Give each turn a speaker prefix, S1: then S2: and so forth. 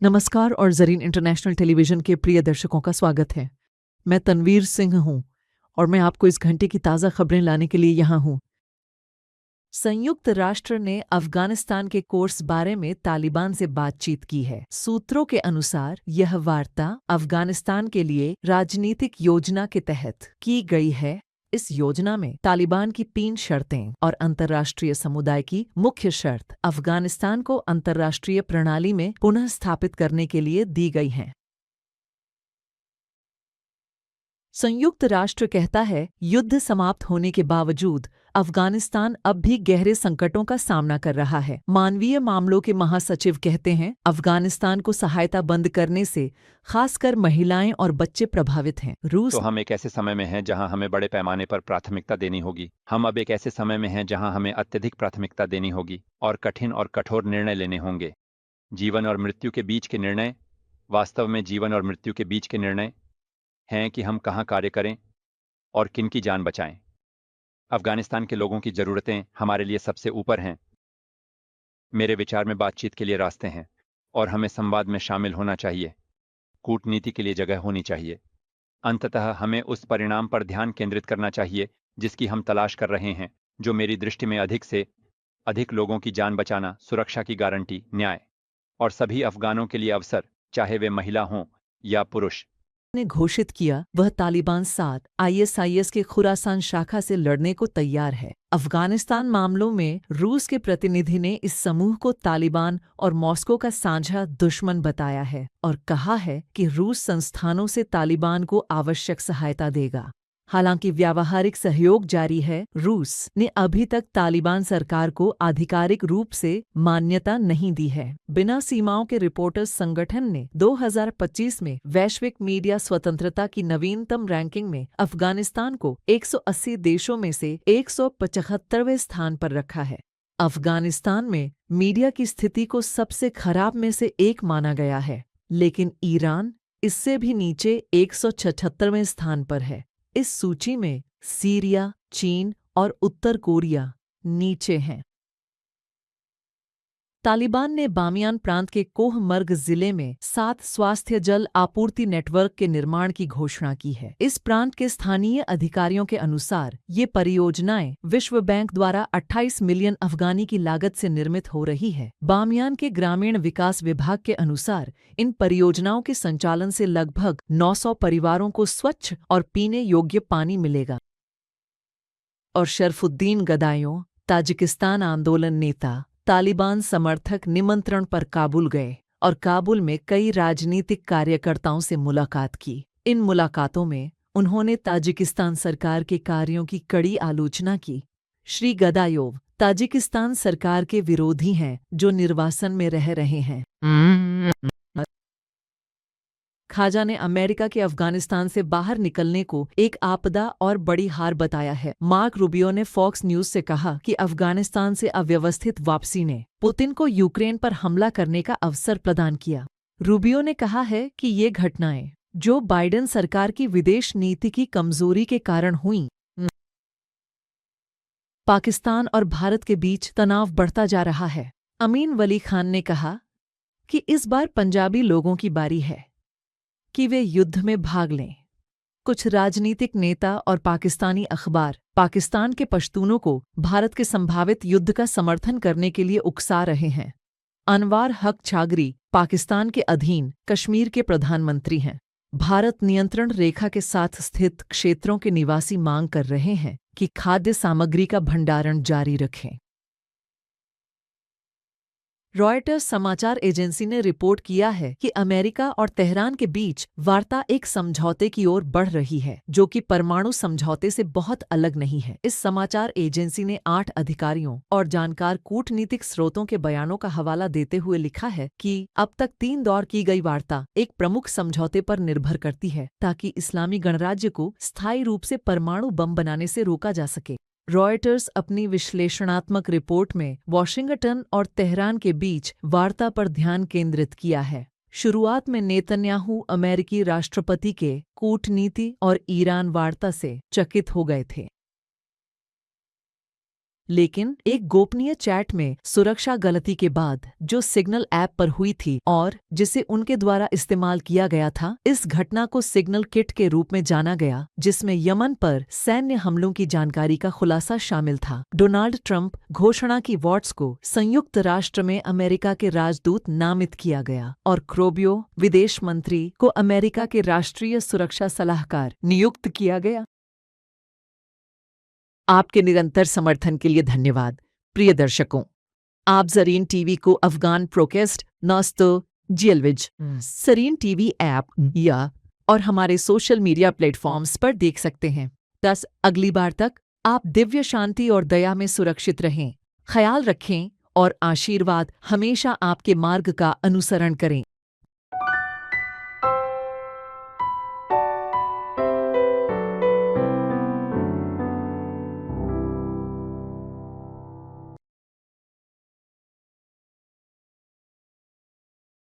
S1: नमस्कार और Zareen international television के प्रिय दर्शकों का स्वागत है। मैं तनवीर सिंह हूँ और मैं आपको इस घंटे की ताज़ा खबरें लाने के लिए यहाँ हूँ। संयुक्त राष्ट्र ने अफ़गानिस्तान के कोर्स बारे में तालिबान से बातचीत की है। सूत्रों के अनुसार यह वार्ता अफ़गानिस्तान के लिए राजनीतिक योजना के तहत की गई है। इस योजना में तालिबान की 3 शर्तें और अंतर्राष्ट्रीय समुदाय की मुख्य शर्त अफ़गानिस्तान को अंतर्राष्ट्रीय प्रणाली में पुनः स्थापित करने के लिए दी गई हैं। संयुक्त राष्ट्र कहता है, युद्ध समाप्त होने के बावजूद अफ़गानिस्तान अब भी गहरे संकटों का सामना कर रहा है। मानवीय मामलों के महासचिव कहते हैं, अफ़गानिस्तान को सहायता बंद करने से खासकर महिलाएं और बच्चे प्रभावित हैं। रूस
S2: तो हम एक ऐसे समय में हैं जहां हमें बड़े पैमाने पर प्राथमिकता देनी होगी। हम अब एक ऐसे समय में हैं जहां हमें अत्यधिक प्राथमिकता देनी होगी और कठिन और कठोर निर्णय लेने होंगे। जीवन और मृत्यु के बीच के निर्णय, वास्तव में जीवन और मृत्यु के बीच के निर्णय हैं कि हम कहां कार्य करें और किन की जान बचाएं। अफगानिस्तान के लोगों की ज़रूरतें हमारे लिए सबसे ऊपर हैं। मेरे विचार में बातचीत के लिए रास्ते हैं और हमें संवाद में शामिल होना चाहिए। कूटनीति के लिए जगह होनी चाहिए। अंततः हमें उस परिणाम पर ध्यान केंद्रित करना चाहिए जिसकी हम तलाश कर रहे हैं, जो मेरी दृष्टि में अधिक से अधिक लोगों की जान बचाना, सुरक्षा की गारंटी, न्याय और सभी अफगानों के लिए अवसर, चाहे वे महिला हों या पुरुष।
S1: ने घोषित किया वह तालिबान साथ आईएसआईएस के खुरासान शाखा से लड़ने को तैयार है। अफगानिस्तान मामलों में रूस के प्रतिनिधि ने इस समूह को तालिबान और मॉस्को का साझा दुश्मन बताया है और कहा है कि रूस संस्थानों से तालिबान को आवश्यक सहायता देगा। हालांकि व्यावहारिक सहयोग जारी है, रूस ने अभी तक तालिबान सरकार को आधिकारिक रूप से मान्यता नहीं दी है। बिना सीमाओं के रिपोर्टर्स संगठन ने 2025 में वैश्विक मीडिया स्वतंत्रता की नवीनतम रैंकिंग में अफगानिस्तान को 180 देशों में से 175वें स्थान पर रखा है। अफगानिस्तान में मीडिया की स्थिति को सबसे खराब में से एक माना गया है, लेकिन ईरान इससे भी नीचे 176वें स्थान पर है। इस सूची में सीरिया, चीन और उत्तर कोरिया नीचे हैं। तालिबान ने बामियान प्रांत के कोह-मर्ग जिले में 7 स्वास्थ्य जल आपूर्ति नेटवर्क के निर्माण की घोषणा की है। इस प्रांत के स्थानीय अधिकारियों के अनुसार ये परियोजनाएं विश्व बैंक द्वारा 28 मिलियन अफगानी की लागत से निर्मित हो रही है। बामियान के ग्रामीण विकास विभाग के अनुसार इन परियोजनाओं के संचालन से लगभग 900 परिवारों को स्वच्छ और पीने योग्य पानी मिलेगा। और शरफुद्दीन गदायों, ताजिकिस्तान आंदोलन नेता, तालिबान समर्थक निमंत्रण पर काबुल गए और काबुल में कई राजनीतिक कार्यकर्ताओं से मुलाकात की। इन मुलाकातों में उन्होंने ताजिकिस्तान सरकार के कार्यों की कड़ी आलोचना की। श्री गदायोव ताजिकिस्तान सरकार के विरोधी हैं जो निर्वासन में रह रहे हैं। खाजा ने अमेरिका के अफगानिस्तान से बाहर निकलने को एक आपदा और बड़ी हार बताया है। मार्क रूबियो ने फॉक्स न्यूज से कहा कि अफगानिस्तान से अव्यवस्थित वापसी ने पुतिन को यूक्रेन पर हमला करने का अवसर प्रदान किया। रूबियो ने कहा है कि ये घटनाएं जो बाइडेन सरकार की विदेश नीति की कमजोरी के कारण हुईं। पाकिस्तान और भारत के बीच तनाव बढ़ता जा रहा है। अमीन वली खान ने कहा कि इस बार पंजाबी लोगों की बारी है कि वे युद्ध में भाग लें। कुछ राजनीतिक नेता और पाकिस्तानी अखबार पाकिस्तान के पश्तूनों को भारत के संभावित युद्ध का समर्थन करने के लिए उकसा रहे हैं। अनवार हक छागरी पाकिस्तान के अधीन कश्मीर के प्रधानमंत्री हैं। भारत नियंत्रण रेखा के साथ स्थित क्षेत्रों के निवासी मांग कर रहे हैं कि खाद्य सामग्री का भंडारण जारी रखें। रॉयटर्स समाचार एजेंसी ने रिपोर्ट किया है कि अमेरिका और तेहरान के बीच वार्ता एक समझौते की ओर बढ़ रही है, जो कि परमाणु समझौते से बहुत अलग नहीं है। इस समाचार एजेंसी ने 8 अधिकारियों और जानकार कूटनीतिक स्रोतों के बयानों का हवाला देते हुए लिखा है कि अब तक 3 दौर की गई वार्ता एक प्रमुख समझौते पर निर्भर करती है ताकि इस्लामी गणराज्य को स्थायी रूप से परमाणु बम बनाने से रोका जा सके। रॉयटर्स अपनी विश्लेषणात्मक रिपोर्ट में वॉशिंगटन और तेहरान के बीच वार्ता पर ध्यान केंद्रित किया है। शुरुआत में नेतन्याहू अमेरिकी राष्ट्रपति के कूटनीति और ईरान वार्ता से चकित हो गए थे। लेकिन एक गोपनीय चैट में सुरक्षा गलती के बाद जो सिग्नल ऐप पर हुई थी और जिसे उनके द्वारा इस्तेमाल किया गया था, इस घटना को सिग्नल किट के रूप में जाना गया, जिसमें यमन पर सैन्य हमलों की जानकारी का खुलासा शामिल था। डोनाल्ड ट्रंप घोषणा की वॉट्स को संयुक्त राष्ट्र में अमेरिका के राजदूत नामित किया गया और क्रोबियो विदेश मंत्री को अमेरिका के राष्ट्रीय सुरक्षा सलाहकार नियुक्त किया गया। आपके निरंतर समर्थन के लिए धन्यवाद। प्रिय दर्शकों, आप ज़रीन टीवी को अफगान प्रोकेस्ट नस्तो जेलविज ज़रीन टीवी ऐप या और हमारे सोशल मीडिया प्लेटफॉर्म्स पर देख सकते हैं। अगली बार तक आप दिव्य शांति और दया में सुरक्षित रहें, ख्याल रखें और आशीर्वाद हमेशा आपके मार्ग का अनुसरण करें।